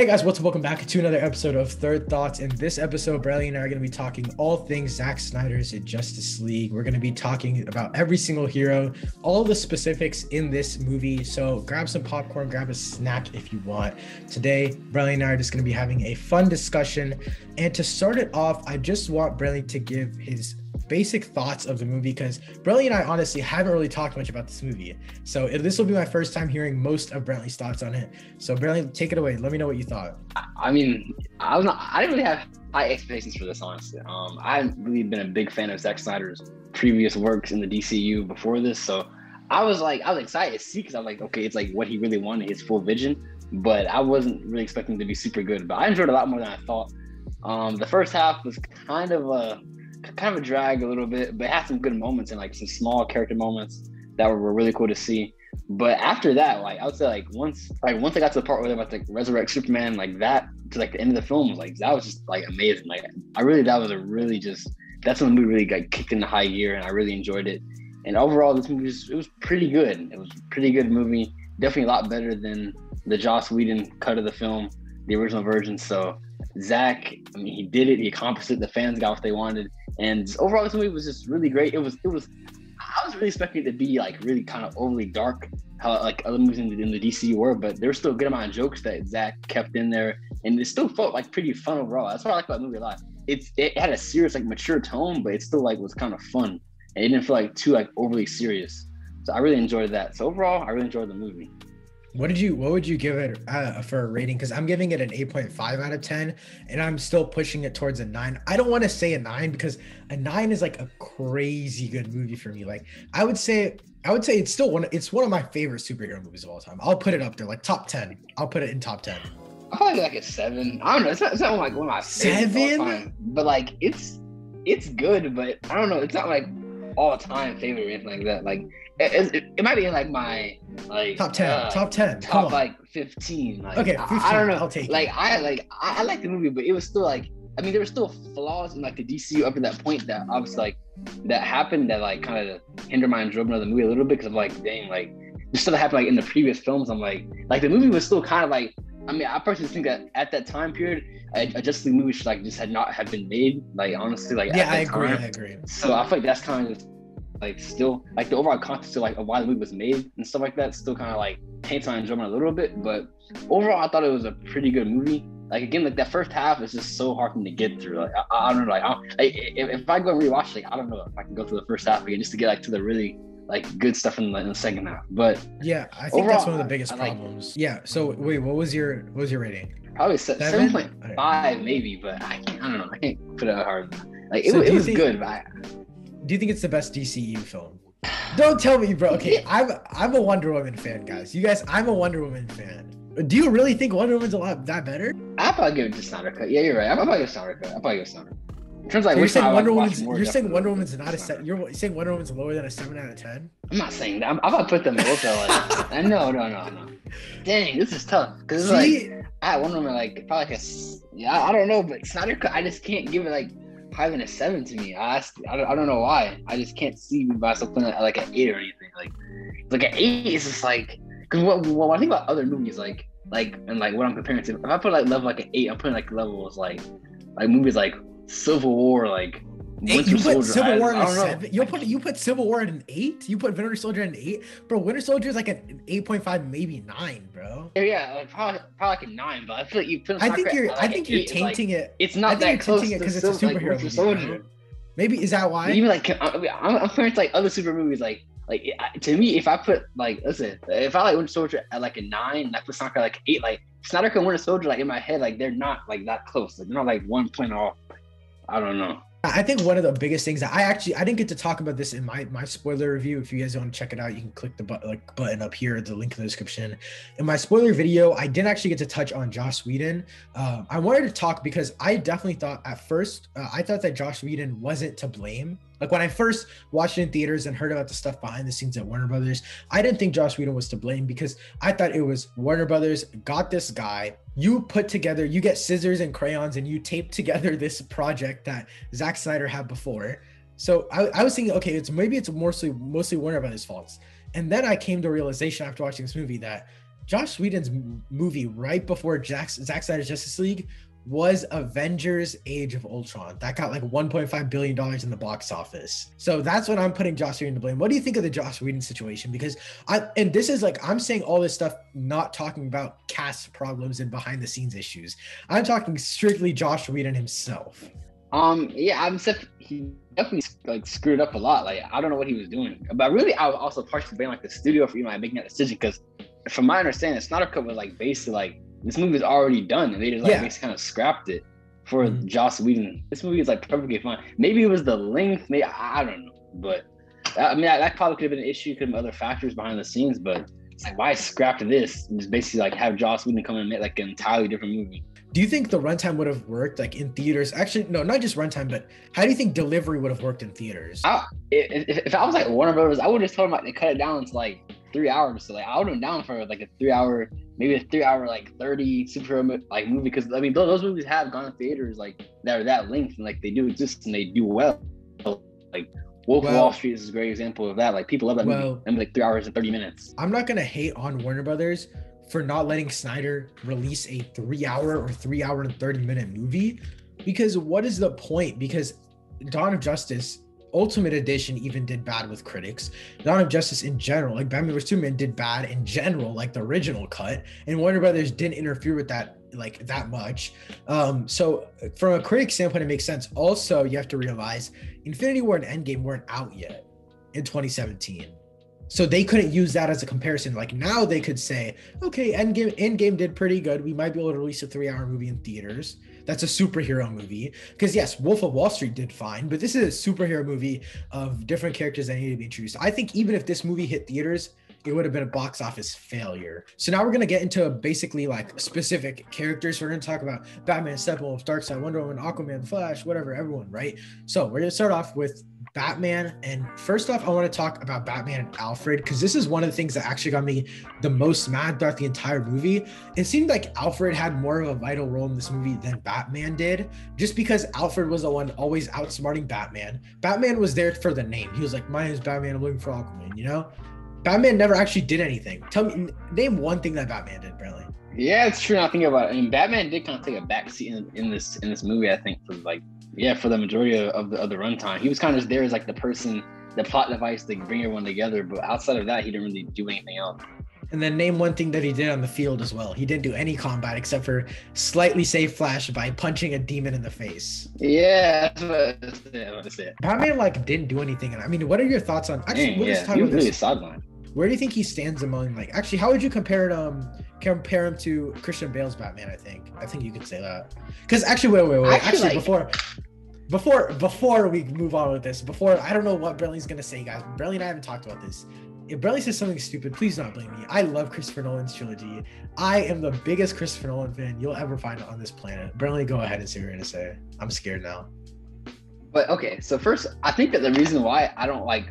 Hey guys, what's up? Welcome back to another episode of Third Thoughts. In this episode, Brantley and I are going to be talking all things Zack Snyder's Justice League. We're going to be talking about every single hero, all the specifics in this movie. So grab some popcorn, grab a snack if you want. Today, Brantley and I are just going to be having a fun discussion. And to start it off, I just want Brantley to give his basic thoughts of the movie, because Brantley and I honestly haven't really talked much about this movie. So this will be my first time hearing most of Brantley's thoughts on it. So Brantley, take it away. Let me know what you thought. I mean, I didn't really have high expectations for this, honestly. I haven't really been a big fan of Zack Snyder's previous works in the DCEU before this, so I was excited to see, because I was like, okay, it's like what he really wanted, his full vision, but I wasn't really expecting it to be super good. But I enjoyed it a lot more than I thought. The first half was kind of a drag a little bit, but it had some good moments and like some small character moments that were really cool to see. But after that, like I would say, like once I got to the part where they're about to resurrect Superman, like that to like the end of the film was like, that was just like amazing. Like that's when the movie really got kicked into high gear, and I really enjoyed it. And overall, this movie was pretty good. It was a pretty good movie. Definitely a lot better than the Joss Whedon cut of the film, the original version. So Zack, I mean, he did it. He accomplished it. The fans got what they wanted. And overall, this movie was just really great. I was really expecting it to be like really kind of overly dark, how like other movies in the DCU were, but there was still a good amount of jokes that Zack kept in there, and it still felt like pretty fun overall. That's what I like about the movie a lot. It had a serious, like mature tone, but it still like was kind of fun, and it didn't feel like too like overly serious. So I really enjoyed that. So overall, I really enjoyed the movie. What would you give it for a rating? Because I'm giving it an 8.5 out of 10, and I'm still pushing it towards a 9. I don't want to say a 9 because a 9 is like a crazy good movie for me. Like I would say it's still one of my favorite superhero movies of all time. I'll put it up there, like top 10. I'll put it in top 10. I probably like a 7. I don't know. It's not like one of my favorites of all time, but like it's good, but I don't know. It's not like all time favorite or anything like that. Like it might be in like my like top 10 top like 15. Like, okay, 15. I don't know. I'll take like it. I like the movie, but it was still like, I mean, there were still flaws in like the DCU up to that point that obviously like that happened that like kind of hindered my enjoyment of the movie a little bit, because I'm like, dang, like this stuff that happened like in the previous films. I'm like the movie was still kind of like, I mean, I personally think that at that time period, a Justice League movie should like just had not have been made. Like honestly, like yeah, I agree. So I feel like that's kind of like still like the overall context of like why the movie was made and stuff like that still kind of like taints my enjoyment a little bit. But overall, I thought it was a pretty good movie. Like again, like that first half is just so hard for me to get through. Like I don't know, like if I go and rewatch, like I don't know if I can go through the first half again just to get like to the really like good stuff in the second half. But yeah, I think overall, that's one of the biggest problems. Yeah. So wait, what was your rating? Probably 7.5 maybe, but I don't know. I can't put it out hard. Like it was good, but do you think it's the best DCEU film? Don't tell me, bro. Okay, I'm a Wonder Woman fan, guys. You guys, I'm a Wonder Woman fan. Do you really think Wonder Woman's a lot that better? I'll probably give it to Snyder Cut. Yeah, you're right. I'll probably give Snyder Cut. In terms of like, so you're saying Wonder Woman's not a 7. You're saying Wonder Woman's lower than a 7 out of 10? I'm not saying that. I'm about to put them both at like. No. Dang, this is tough because it's like I had Wonder Woman like probably like I don't know, but Snyder Cut, I just can't give it like higher than a 7 to me. I don't know why. I just can't see myself putting it at like an 8 or anything. Like an 8 is just like, because when I think about other movies like and like what I'm comparing to, if I put like level like an 8, I'm putting like levels like movies like Civil War, like Winter Soldier. Civil War at a 7. You put Civil War at an 8. You put Winter Soldier at an 8, bro. Winter Soldier is like an 8.5, maybe 9, bro. Yeah, like probably like a 9. But I feel like you put. I think you're tainting it. It's not that close because it's a superhero movie. Right? Maybe is that why? Even like I'm comparing to like other super movies, like to me, if I put like, listen, if I like Winter Soldier at like a 9, and I put Snyder like 8, like Snyder and Winter Soldier, like in my head, like they're not like that close. Like they're not like 1 point off. I don't know. I think one of the biggest things that I didn't get to talk about this in my spoiler review. If you guys want to check it out, you can click the button up here, the link in the description. In my spoiler video, I didn't actually get to touch on Joss Whedon. I wanted to talk because I definitely thought at first, I thought that Joss Whedon wasn't to blame. Like when I first watched it in theaters and heard about the stuff behind the scenes at Warner Brothers, I didn't think Joss Whedon was to blame because I thought it was Warner Brothers got this guy. You get scissors and crayons and you tape together this project that Zack Snyder had before. So I was thinking, okay, it's mostly Warner Brothers' faults. And then I came to a realization after watching this movie that Joss Whedon's movie right before Zack Snyder's Justice League was Avengers Age of Ultron. That got like $1.5 billion in the box office. So that's what I'm putting Joss Whedon to blame. What do you think of the Joss Whedon situation? Because this is like, I'm saying all this stuff, not talking about cast problems and behind the scenes issues. I'm talking strictly Joss Whedon himself. Yeah, he definitely like screwed up a lot. Like, I don't know what he was doing, but really, I would also partially blame like the studio for making that decision, because from my understanding, Snyder Cut was like basically like this movie is already done, and they just like basically kind of scrapped it for Joss Whedon. This movie is like perfectly fine. Maybe it was the length, maybe I don't know, but I mean that probably could have been an issue, could have been other factors behind the scenes, but it's like, why scrap this and just basically like have Joss Whedon come and make like an entirely different movie? Do you think the runtime would have worked like in theaters? Actually, no, not just runtime, but how do you think delivery would have worked in theaters? If I was like Warner Brothers, I would have just told them like they cut it down to like 3 hours. So like I would have been down for like a 3 hour, maybe a 3 hour like 30 superhero like movie, because I mean those movies have gone to theaters like that are that length, and like they do exist and they do well. Like Wolf of Wall Street is a great example of that. Like people love that movie. And like 3 hours and 30 minutes. I'm not gonna hate on Warner Brothers for not letting Snyder release a 3 hour or 3 hour and 30 minute movie, because what is the point? Because Dawn of Justice Ultimate Edition even did bad with critics. Dawn of Justice in general, like Batman vs Superman, did bad in general, like the original cut, and Warner Brothers didn't interfere with that like that much. So from a critic standpoint, it makes sense. Also, you have to realize Infinity War and Endgame weren't out yet in 2017. So they couldn't use that as a comparison. Like now they could say, okay, Endgame did pretty good. We might be able to release a 3 hour movie in theaters. That's a superhero movie. Because yes, Wolf of Wall Street did fine, but this is a superhero movie of different characters that need to be introduced. I think even if this movie hit theaters, it would have been a box office failure. So now we're going to get into basically like specific characters. We're going to talk about Batman, Steppenwolf, Darkseid, Wonder Woman, Aquaman, Flash, whatever, everyone, right? So we're going to start off with Batman. And first off, I want to talk about Batman and Alfred, because this is one of the things that actually got me the most mad throughout the entire movie. It seemed like Alfred had more of a vital role in this movie than Batman did, just because Alfred was the one always outsmarting Batman. Batman was there for the name. He was like, my name is Batman, I'm looking for Aquaman, you know? Batman never actually did anything. Tell me, name one thing that Batman did, Brantley. Yeah, it's true. Now I think about it. I mean, Batman did kind of take a backseat in this movie, I think, for like, for the majority of the runtime. He was kind of just there as like the person, the plot device to bring everyone together. But outside of that, he didn't really do anything else. And then name one thing that he did on the field as well. He didn't do any combat except for slightly save Flash by punching a demon in the face. Yeah, that's it. Batman like didn't do anything. I mean, what are your thoughts on? Actually, he was really sidelined. Where do you think he stands among like? Actually, how would you compare him to Christian Bale's Batman? I think you could say that. Because actually, wait. Actually, before we move on with this, I don't know what Brantley's gonna say, guys. Brantley and I haven't talked about this. If Brantley says something stupid, please don't blame me. I love Christopher Nolan's trilogy. I am the biggest Christopher Nolan fan you'll ever find on this planet. Brantley, go ahead and say what you're gonna say. I'm scared now. But okay, so first, I think that the reason why I don't like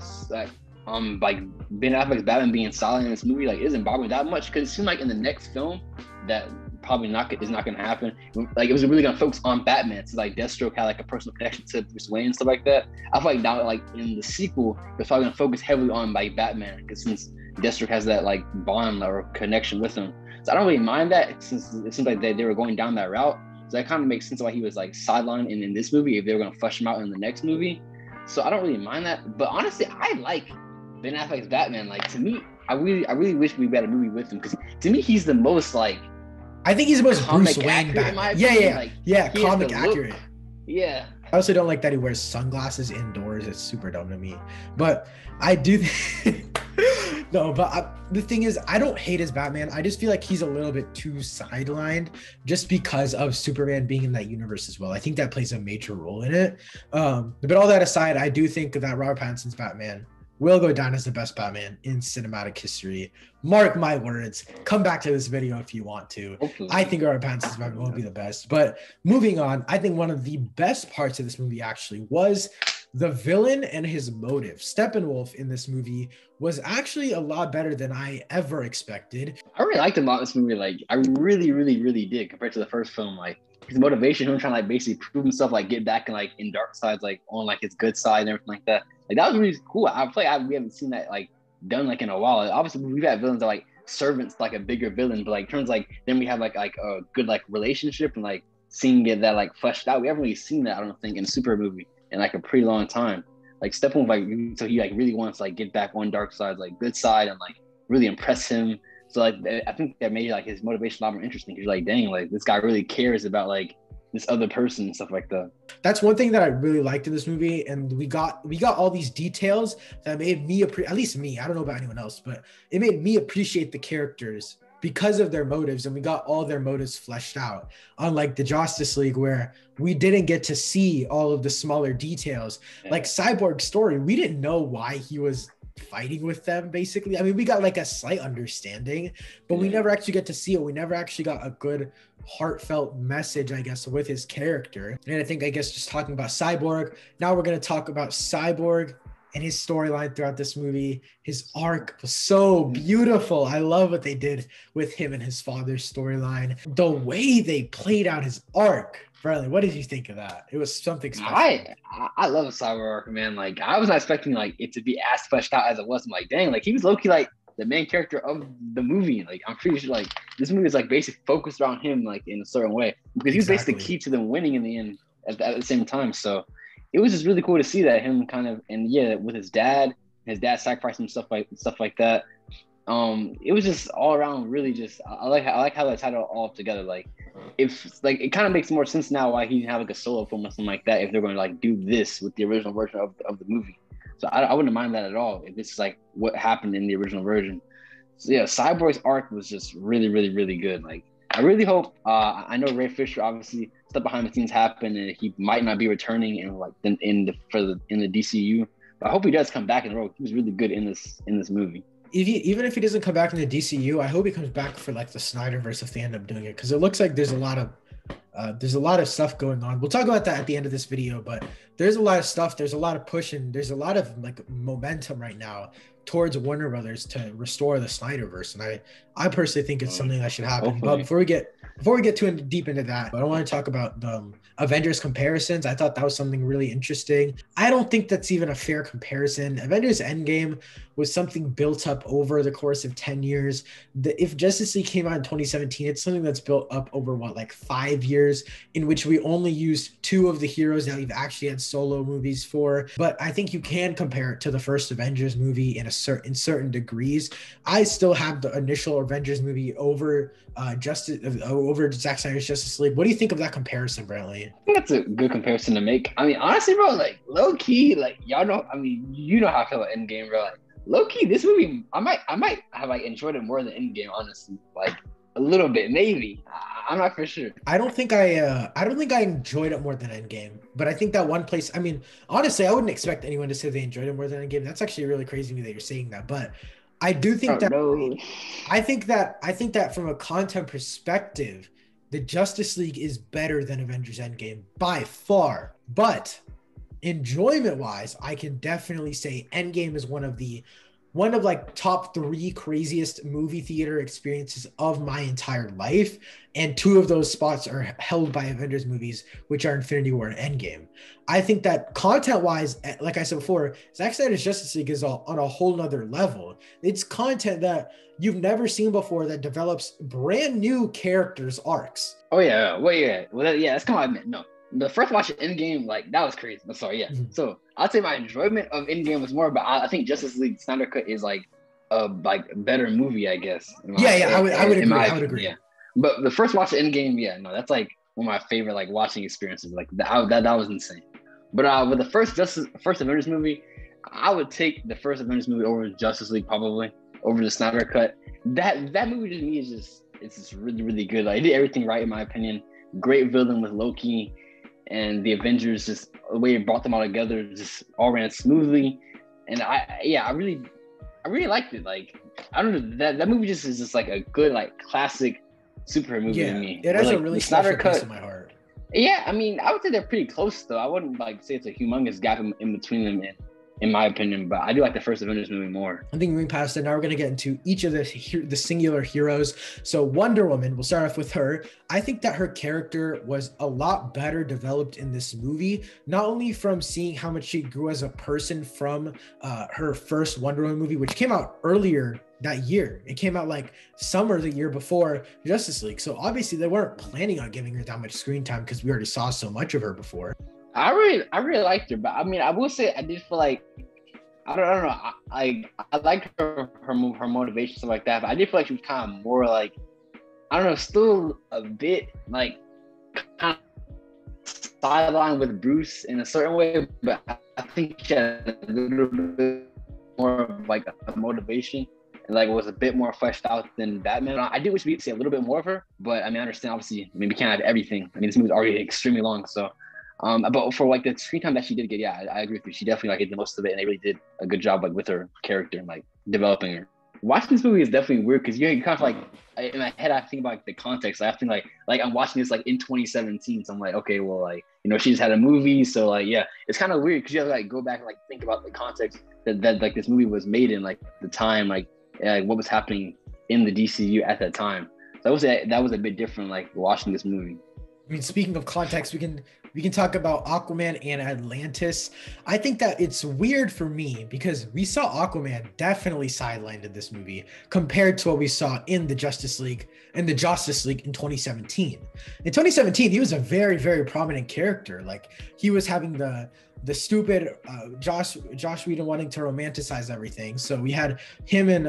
Ben Affleck's Batman being silent in this movie like isn't bothering me that much, because it seemed like in the next film that probably is not going to happen. Like it was really going to focus on Batman. So like Deathstroke had like a personal connection to Bruce Wayne and stuff like that. I feel like now like in the sequel, they're probably going to focus heavily on like Batman, because since Deathstroke has that like bond or connection with him. So I don't really mind that, since it seems like they were going down that route. So that kind of makes sense why he was like sidelined in this movie if they were going to flush him out in the next movie. So I don't really mind that. But honestly, I like Ben Affleck's Batman. Like to me, I really wish we had a movie with him, because to me he's the most like, I think he's the most Bruce Wayne Batman. Yeah, comic accurate. Yeah. I also don't like that he wears sunglasses indoors. It's super dumb to me. But I do the thing is, I don't hate his Batman. I just feel like he's a little bit too sidelined just because of Superman being in that universe as well. I think that plays a major role in it. But all that aside, I do think that Robert Pattinson's Batman will go down as the best Batman in cinematic history. Mark my words. Come back to this video if you want to. Hopefully. I think Robert Pattinson's Batman will be the best. But moving on, I think one of the best parts of this movie actually was the villain and his motive. Steppenwolf in this movie was actually a lot better than I ever expected. I really liked him a lot in this movie. Like I really did compared to the first film. Like his motivation, him trying to like basically prove himself, like get back and like in Darkseid's like on like his good side and everything like that. Like that was really cool. I feel like we haven't seen that like done like in a while. Like, obviously we've had villains that like servants like a bigger villain, but like turns like then we have like a good like relationship and like seeing it that like fleshed out. We haven't really seen that, I don't think, in a super movie in like a pretty long time. Like Steppenwolf, like so he like really wants to like get back on Darkseid's like good side and like really impress him. So like I think that made like his motivation a lot more interesting. Because you're like, dang, like this guy really cares about like this other person and stuff like that. That's one thing that I really liked in this movie, and we got all these details that made me at least me, I don't know about anyone else, but it made me appreciate the characters because of their motives, and we got all their motives fleshed out. Unlike the Justice League, where we didn't get to see all of the smaller details. Yeah. Like Cyborg's story, we didn't know why he was fighting with them, basically. I mean, we got like a slight understanding, but we never actually get to see it. We never actually got a good heartfelt message, I guess, with his character. And I guess just talking about Cyborg, now we're going to talk about Cyborg and his storyline throughout this movie. His arc was so beautiful. I love what they did with him and his father's storyline. The way they played out his arc. Brantley, what did you think of that? It was something special. I love Cyborg arc, man. Like I was not expecting like it to be as fleshed out as it was. I'm like, dang, like he was low-key like the main character of the movie. Like I'm pretty sure like this movie is like basically focused around him like in a certain way, because he was basically the key to them winning in the end at the same time. So it was just really cool to see that him kind of, and yeah, with his dad sacrificing stuff like that. It was just all around really just I like how they tied it all together. Like if like it kind of makes more sense now why he didn't have like a solo film or something like that if they're going to like do this with the original version of the movie. So I wouldn't mind that at all if this is like what happened in the original version. So yeah, Cyborg's arc was just really, really, really good. Like I really hope I know Ray Fisher obviously stuff behind the scenes happened and he might not be returning in like in the DCEU. But I hope he does come back in the role. He was really good in this movie. Even if he doesn't come back in the DCU, I hope he comes back for like the Snyderverse if they end up doing it, because it looks like there's a lot of stuff going on. We'll talk about that at the end of this video, but there's a lot of stuff. There's a lot of push and there's a lot of like momentum right now towards Warner Brothers to restore the Snyderverse, and I personally think it's something that should happen. Hopefully. But before we get too deep into that, I want to talk about the Avengers comparisons. I thought that was something really interesting. I don't think that's even a fair comparison. Avengers Endgame was something built up over the course of 10 years. If Justice League came out in 2017, it's something that's built up over 5 years, in which we only used 2 of the heroes that we've actually had solo movies for. But I think you can compare it to the first Avengers movie in certain degrees. I still have the initial Avengers movie over Zack Snyder's Justice League. What do you think of that comparison, Brantley? I think that's a good comparison to make. I mean, honestly, bro, like low key, like y'all know. I mean, you know how I feel about Endgame, bro. Like low key, this movie, I might have like enjoyed it more than Endgame, honestly. Like a little bit, maybe. I'm not for sure. I don't think I enjoyed it more than Endgame, but I think that one place. I mean, honestly, I wouldn't expect anyone to say they enjoyed it more than Endgame. That's actually really crazy to me that you're saying that, but I do think I think that from a content perspective, the Justice League is better than Avengers Endgame by far. But enjoyment wise, I can definitely say Endgame is one of like top 3 craziest movie theater experiences of my entire life. And 2 of those spots are held by Avengers movies, which are Infinity War and Endgame. I think that content wise, like I said before, Zack Snyder's Justice League is on a whole nother level. It's content that you've never seen before that develops brand new characters' arcs. Oh yeah. Well, yeah. Well, yeah, that's kind of what I meant. No. The first watch of Endgame, like that was crazy. I'm sorry, yeah. Mm-hmm. So I'd say my enjoyment of Endgame was more about. I think Justice League Snyder Cut is like a better movie, I guess. I would agree. Yeah. But the first watch of Endgame, yeah, no, that's like one of my favorite like watching experiences. Like that was insane. But with the first Avengers movie, I would take the first Avengers movie over Justice League, probably over the Snyder Cut. That movie to me is just really, really good. Like, it did everything right in my opinion. Great villain with Loki. And the Avengers, just the way it brought them all together, just all ran smoothly. And I really liked it. Like, I don't know, that movie just is just like a good, like classic superhero movie to me. It has a really special place in my heart. Yeah, I mean, I would say they're pretty close though. I wouldn't like say it's a humongous gap in between them. And in my opinion. But I do like the first Avengers movie more. I think moving past it, now we're going to get into each of the singular heroes. So Wonder Woman, we'll start off with her. I think that her character was a lot better developed in this movie, not only from seeing how much she grew as a person from her first Wonder Woman movie, which came out earlier that year. It came out like summer the year before Justice League. So obviously they weren't planning on giving her that much screen time because we already saw so much of her before. I really liked her, but I mean, I will say I did feel like I don't know. I liked her motivation, stuff like that. But I did feel like she was kind of more like, I don't know, still a bit like kind of sidelined with Bruce in a certain way. But I think she had a little bit more of like a motivation and like was a bit more fleshed out than Batman. I do wish we'd see a little bit more of her, but I mean, I understand obviously. I mean, we can't have everything. I mean, this movie's already extremely long, so. But for like the screen time that she did get, yeah, I agree with you. She definitely like did the most of it, and they really did a good job like with her character and like developing her. Watching this movie is definitely weird because you kind of like in my head I think about like, the context. I think like I'm watching this like in 2017, so I'm like, okay, well, like, you know, she just had a movie, so like, yeah, it's kind of weird because you have to like go back and like think about the context that like this movie was made in, like the time, like what was happening in the DCEU at that time. So I would say that was a bit different, like watching this movie. I mean, speaking of context, we can talk about Aquaman and Atlantis. I think that it's weird for me because we saw Aquaman definitely sidelined in this movie compared to what we saw in the Justice League in 2017. In 2017, he was a very, very prominent character. Like he was having the stupid Josh Whedon wanting to romanticize everything. So we had him and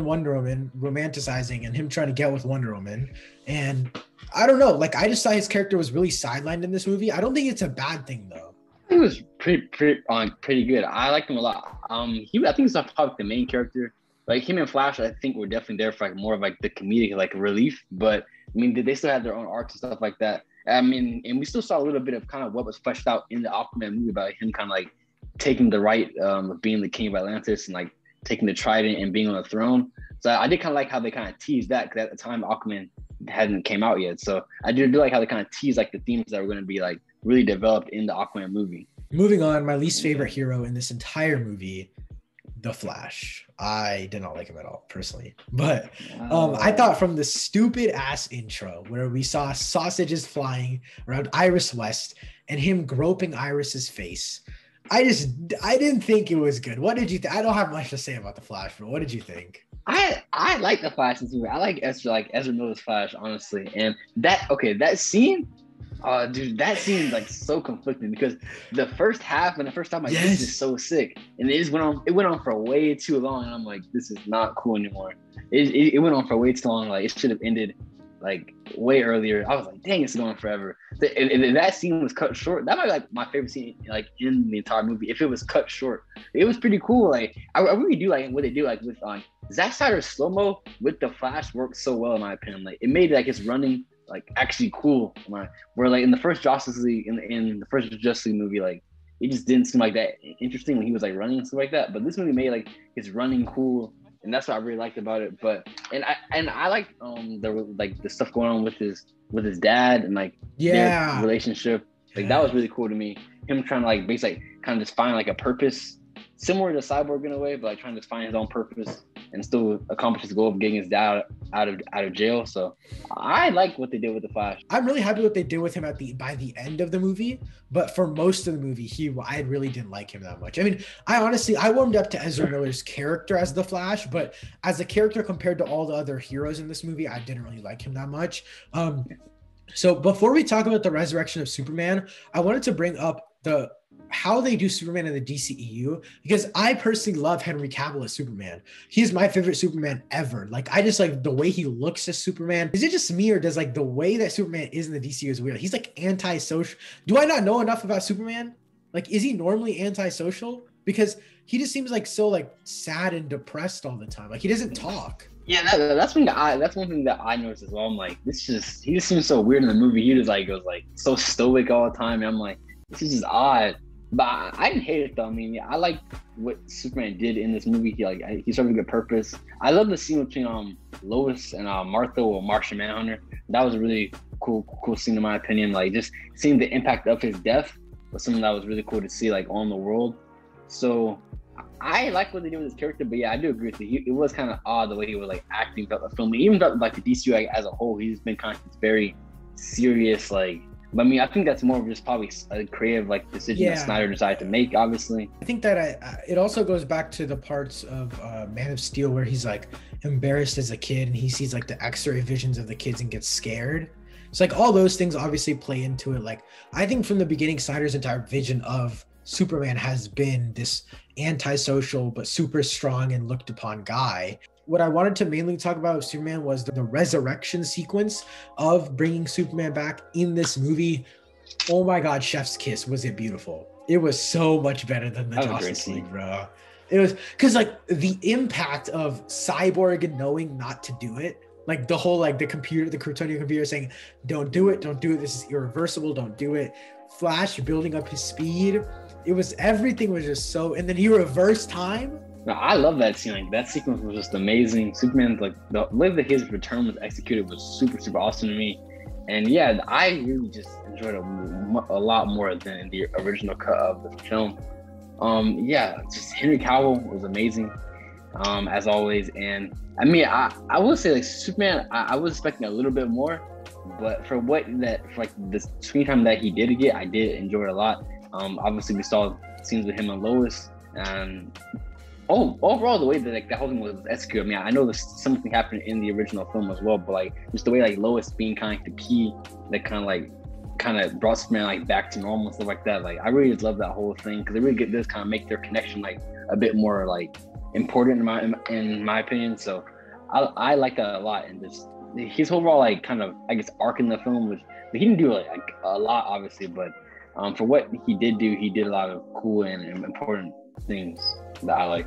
Wonder Woman romanticizing and him trying to get with Wonder Woman. And I don't know, like I just thought his character was really sidelined in this movie. I don't think it's a bad thing though. He was pretty good. I liked him a lot. I think he's probably the main character. Like him and Flash, I think were definitely there for like more of like the comedic like relief. But I mean, they still had their own arcs and stuff like that. I mean, and we still saw a little bit of kind of what was fleshed out in the Aquaman movie about him kind of like taking the right of being the king of Atlantis and like taking the trident and being on the throne. So I did kind of like how they kind of teased that because at the time Aquaman hadn't came out yet. So I do like how they kind of teased like the themes that were going to be like really developed in the Aquaman movie. Moving on, my least favorite hero in this entire movie, the Flash. I did not like him at all personally, but I thought from the stupid ass intro where we saw sausages flying around Iris West and him groping Iris's face, I didn't think it was good. What did you think? I don't have much to say about the Flash, but what did you think? I like the Flash in this movie. I like Ezra Miller's Flash, honestly. And that scene, dude, that scene is like so conflicting because the first half and the first time, like, yes, this is so sick, and it went on for way too long, and I'm like, this is not cool anymore. It went on for way too long. Like it should have ended like way earlier. I was like, dang, it's going on forever. If that scene was cut short, that might be like my favorite scene like in the entire movie. If it was cut short, it was pretty cool. Like I really do like what they do like with Zack Snyder's slow-mo with the Flash works so well in my opinion. Like it made like his running like actually cool. Where like in the first Justice League in the first Justice League movie, like it just didn't seem like that interesting when he was like running and stuff like that. But this movie made like his running cool, and that's what I really liked about it. But I like the stuff going on with his dad and like their relationship. Like that was really cool to me. Him trying to like basically kind of just find like a purpose similar to Cyborg in a way, but like trying to find his own purpose and still accomplish his goal of getting his dad out of jail. So I like what they did with the Flash. I'm really happy what they did with him by the end of the movie, but for most of the movie, I really didn't like him that much. I mean, I warmed up to Ezra Miller's character as the Flash, but as a character compared to all the other heroes in this movie, I didn't really like him that much. So before we talk about the resurrection of Superman, I wanted to bring up how they do Superman in the DCEU, because I personally love Henry Cavill as Superman. He's my favorite Superman ever. Like I just like the way he looks as Superman. Is it just me, or does like the way that Superman is in the DCEU is weird? He's like antisocial. Do I not know enough about Superman? Like, is he normally antisocial? Because he just seems like so like sad and depressed all the time. Like he doesn't talk. Yeah, that's one thing that I noticed as well. I'm like, he just seems so weird in the movie. He just like goes like so stoic all the time. And I'm like, this is just odd. But I didn't hate it though. I mean, I like what Superman did in this movie. He served a good purpose. I love the scene between Lois and Martha or Martian Manhunter. That was a really cool scene in my opinion. Like just seeing the impact of his death was something that was really cool to see like on the world. So I like what they did with his character, but yeah, I do agree with you. It was kind of odd the way he was like acting throughout the film. Even throughout like the DCU as a whole, he's been kind of very serious. Like, but I mean, I think that's more of just probably a creative like decision that Snyder decided to make. Obviously, I think that it also goes back to the parts of Man of Steel where he's like embarrassed as a kid and he sees like the X-ray visions of the kids and gets scared. So like all those things obviously play into it. Like I think from the beginning, Snyder's entire vision of Superman has been this antisocial but super strong and looked upon guy. What I wanted to mainly talk about with Superman was the resurrection sequence of bringing Superman back in this movie. Oh my God, chef's kiss, was it beautiful? It was so much better than the Justice League, bro. It was because like the impact of Cyborg and knowing not to do it, like the whole like the Kryptonian computer saying, don't do it, this is irreversible, don't do it. Flash building up his speed. It was, everything was just so, and then he reversed time. No, I love that scene. Like that sequence was just amazing. Superman, like the way that his return was executed was super, super awesome to me. And yeah, I really just enjoyed it a lot more than the original cut of the film. Yeah, just Henry Cavill was amazing, as always. And I mean, I will say like Superman, I was expecting a little bit more, but for like the screen time that he did get, I did enjoy it a lot. Obviously we saw scenes with him and Lois, and overall the way that like the whole thing was executed. I mean, I know there's something happened in the original film as well, but like just the way like Lois being kind of the key that kind of brought Superman like back to normal and stuff like that. Like I really just love that whole thing because it really does kind of make their connection like a bit more like important in my opinion. So I like that a lot, and just his overall like kind of I guess arc in the film, which he didn't do like a lot obviously, but for what he did do, he did a lot of cool and important things that I like.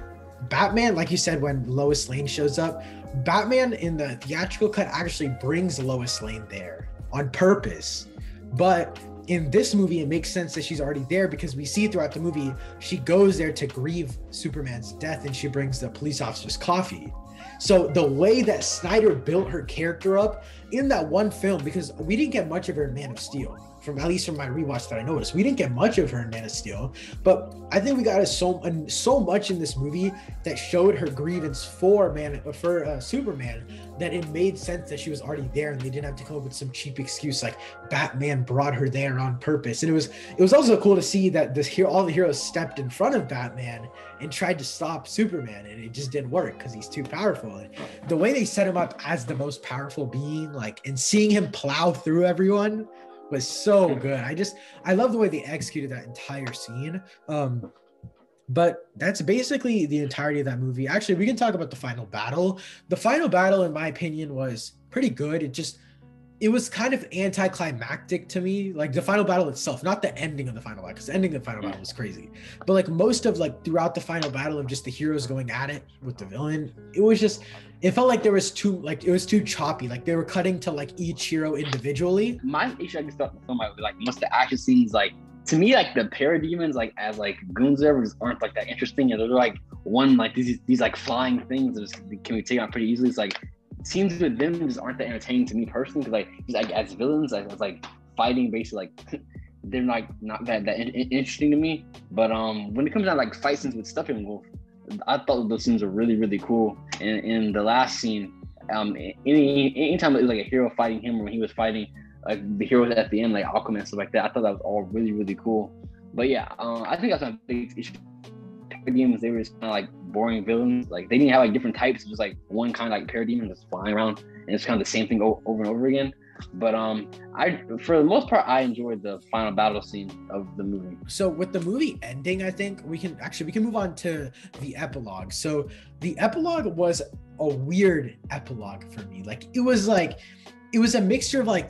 Batman, like you said, when Lois Lane shows up, Batman in the theatrical cut actually brings Lois Lane there on purpose. But in this movie, it makes sense that she's already there because we see throughout the movie, she goes there to grieve Superman's death and she brings the police officers coffee. So the way that Snyder built her character up in that one film, because we didn't get much of her in Man of Steel, at least from my rewatch that I noticed, we didn't get much of her in Man of Steel, but I think we got so much in this movie that showed her grievance for Superman that it made sense that she was already there and they didn't have to come up with some cheap excuse like Batman brought her there on purpose. And it was also cool to see that all the heroes stepped in front of Batman and tried to stop Superman, and it just didn't work because he's too powerful. And the way they set him up as the most powerful being, like, and seeing him plow through everyone was so good. I love the way they executed that entire scene. But that's basically the entirety of that movie. Actually, we can talk about the final battle. The final battle, in my opinion, was pretty good. It was kind of anticlimactic to me, like the final battle itself, not the ending of the final battle, because the ending of the final battle was crazy. But like most of like throughout the final battle of just the heroes going at it with the villain, it felt like it was too choppy. Like they were cutting to like each hero individually. My issue, I guess, thought the film like most of the action scenes, like to me, like the parademons, like as like goons there aren't like that interesting. And they're like these like flying things that can be taken out pretty easily. It's like scenes with them just aren't that entertaining to me personally, because like as villains, as like fighting basically, like they're like not that interesting to me. But when it comes down like fight scenes with Steppenwolf, I thought those scenes were really, really cool. And in the last scene, anytime it was like a hero fighting him, or when he was fighting like the heroes at the end, like Aquaman and stuff like that, I thought that was all really, really cool. But yeah, I think that's my big issue. Parademons, they were just kind of like boring villains. Like they didn't have like different types, just like one kind of like parademon just flying around, and it's kind of the same thing over and over again. But for the most part, I enjoyed the final battle scene of the movie. So with the movie ending, I think we can move on to the epilogue. So the epilogue was a weird epilogue for me. Like it was a mixture of like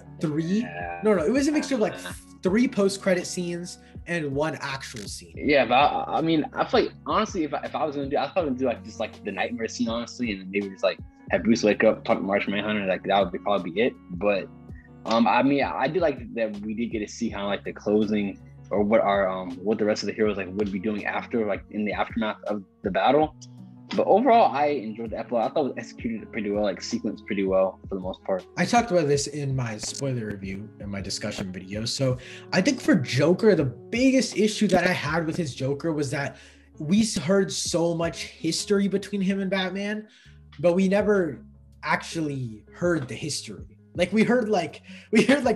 three post-credit scenes and one actual scene. Yeah, but I mean, I feel like honestly, if I was gonna do, I thought I'd do like just like the nightmare scene, honestly, and maybe just like have Bruce wake up, talk to Martian Manhunter, like that would probably be it. But I mean, I do like that we did get to see kind of like the closing, or what the rest of the heroes like would be doing after, like in the aftermath of the battle. But overall, I enjoyed the epilogue. I thought it was executed pretty well, like sequenced pretty well for the most part. I talked about this in my spoiler review and my discussion video. So I think for Joker, the biggest issue that I had with his Joker was that we heard so much history between him and Batman, but we never actually heard the history. Like we heard like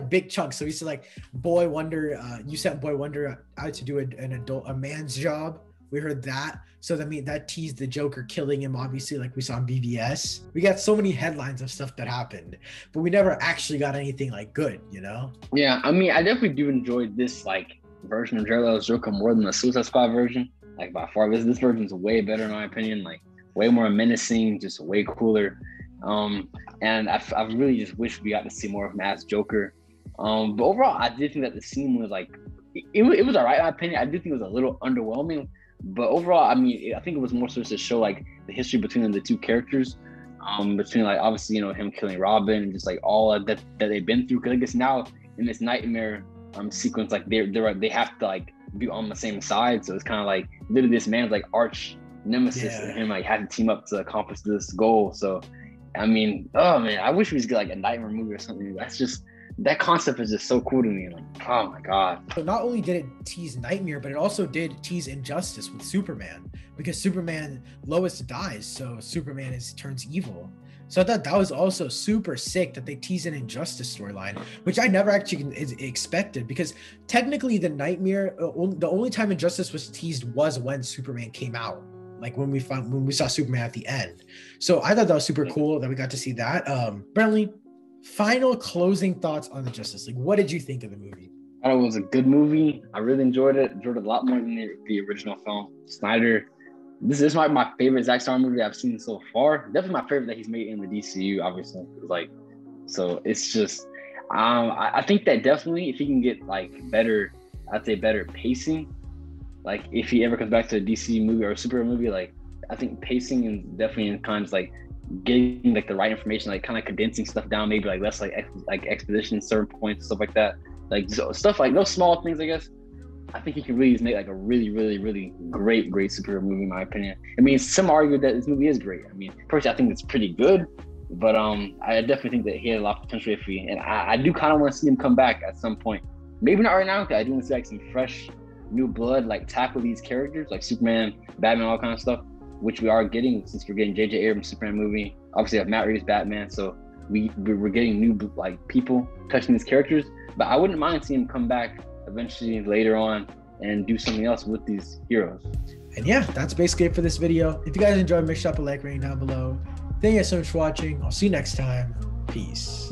big chunks. So we said like Boy Wonder, you sent Boy Wonder out to do a man's job. We heard that. So that teased the Joker killing him, obviously, like we saw in BVS. We got so many headlines of stuff that happened, but we never actually got anything like good, you know? Yeah, I mean, I definitely do enjoy this like version of Jared Leto's Joker more than the Suicide Squad version. Like by far, this version is way better in my opinion. Like way more menacing, just way cooler. And I really just wish we got to see more of him as Joker. But overall, I did think that the scene was like, it was all right in my opinion. I do think it was a little underwhelming. But overall, I mean, I think it was more so to show like the history between the two characters, between like obviously, you know, him killing Robin and just like all that they've been through. Because I guess now in this nightmare sequence, like they have to like be on the same side. So it's kind of like literally this man's like arch nemesis and him like had to team up to accomplish this goal. So I mean, oh man, I wish we could get like a nightmare movie or something. That's just, that concept is just so cool to me. Like, oh my God. So not only did it tease Nightmare, but it also did tease Injustice with Superman, because Superman, Lois dies, so Superman turns evil. So I thought that was also super sick that they teased an Injustice storyline, which I never actually expected, because technically the Nightmare, the only time Injustice was teased was when Superman came out. Like when we saw Superman at the end. So I thought that was super cool that we got to see that. Brantley, final closing thoughts on the Justice League. What did you think of the movie? I thought it was a good movie. I really enjoyed it. Enjoyed it a lot more than the original film. Snyder, this might be my favorite Zack Snyder movie I've seen so far. Definitely my favorite that he's made in the DCEU, obviously. Like, so it's just, I think that definitely if he can get like better, I'd say better pacing. Like if he ever comes back to a DC movie or a superhero movie, like I think pacing and definitely in kind of like getting like the right information, like kind of condensing stuff down, maybe like less like exposition, certain points, stuff like that. Like so, stuff like those small things, I guess. I think he can really make like a really, really, really great superhero movie, in my opinion. I mean, some argue that this movie is great. I mean, personally, I think it's pretty good, but I definitely think that he had a lot of potential and I do kind of want to see him come back at some point. Maybe not right now, because I do want to see like some fresh new blood, like tackle these characters like Superman, Batman, all kind of stuff, which we are getting since we're getting J.J. Abrams' Superman movie. Obviously, we have Matt Reeves' Batman, so we're getting new like people touching these characters. But I wouldn't mind seeing him come back eventually later on and do something else with these heroes. And yeah, that's basically it for this video. If you guys enjoyed, make sure to drop a like rating down below. Thank you guys so much for watching. I'll see you next time. Peace.